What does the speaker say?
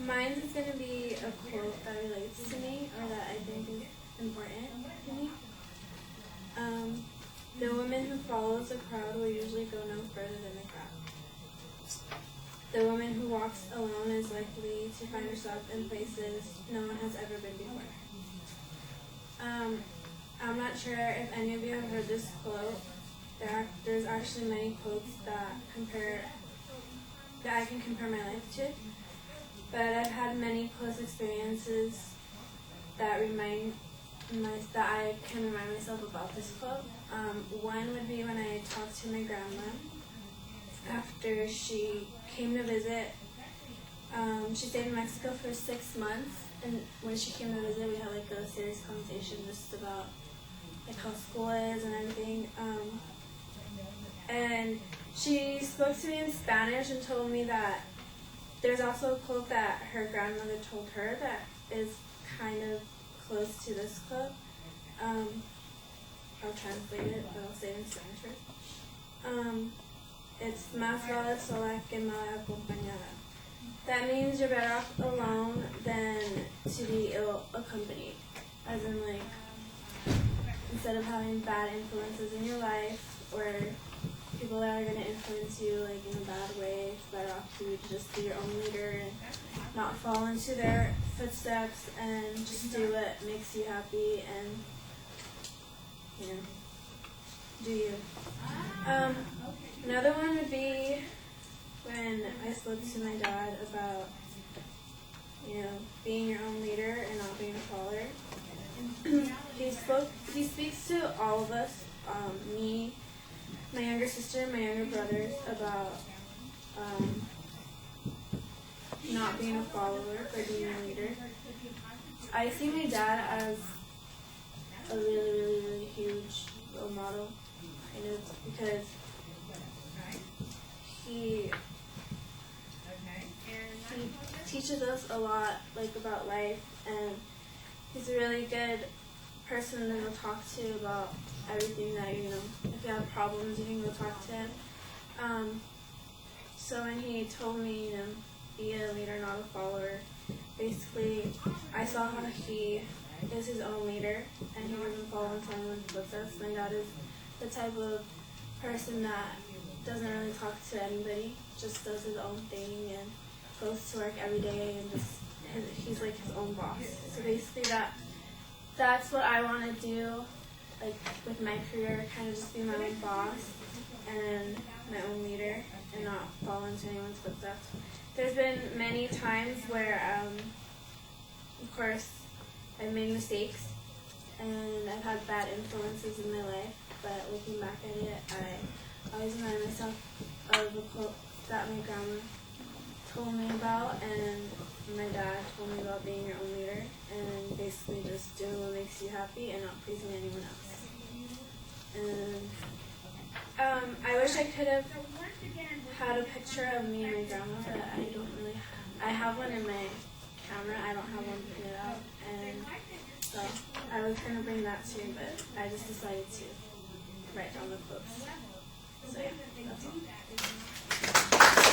Mine is going to be a quote that relates to me or that I think is important to me. The woman who follows the crowd will usually go no further than the crowd. The woman who walks alone is likely to find herself in places no one has ever been before. I'm not sure if any of you have heard this quote. There's actually many quotes that I can compare my life to. But I've had many close experiences that I can remind myself about this quote. One would be when I talked to my grandma after she came to visit. She stayed in Mexico for 6 months, and when she came to visit, we had like a serious conversation just about like how school is and everything. And she spoke to me in Spanish and told me that there's also a quote that her grandmother told her that is kind of close to this quote. I'll translate it, but I'll say it in Spanish first. It's más vale sola que mal acompañada. That means you're better off alone than to be ill accompanied. As in, like, instead of having bad influences in your life or people that are going to influence you like in a bad way, it's better off to just be your own leader and not fall into their footsteps and just do what makes you happy and, do you. Another one would be when I spoke to my dad about, being your own leader and not being a follower. He speaks to all of us, me, my younger sister, my younger brothers, about not being a follower, but being a leader. I see my dad as a really, really, really huge role model, kind of, because he teaches us a lot, like, about life, and he's a really good person to go talk to about everything that, if you have problems, you can go talk to him. So when he told me, be a leader, not a follower, basically, I saw how he is his own leader, and he doesn't follow in anyone's footsteps. My dad is the type of person that doesn't really talk to anybody, just does his own thing and goes to work every day and he's like his own boss. So basically that's what I want to do, like with my career, kind of just be my own boss and my own leader and not fall into anyone's footsteps. There's been many times where, of course, I've made mistakes and I've had bad influences in my life, but looking back at it, I always remind myself of a quote that my grandma told me about and my dad told me about being your own leader and basically just doing what makes you happy and not pleasing anyone else. And I wish I could have had a picture of me and my grandma, but I don't really I have one in my camera, I don't have one printed out, and so I was going to bring that too, but I just decided to write down the quotes. So yeah, that's all.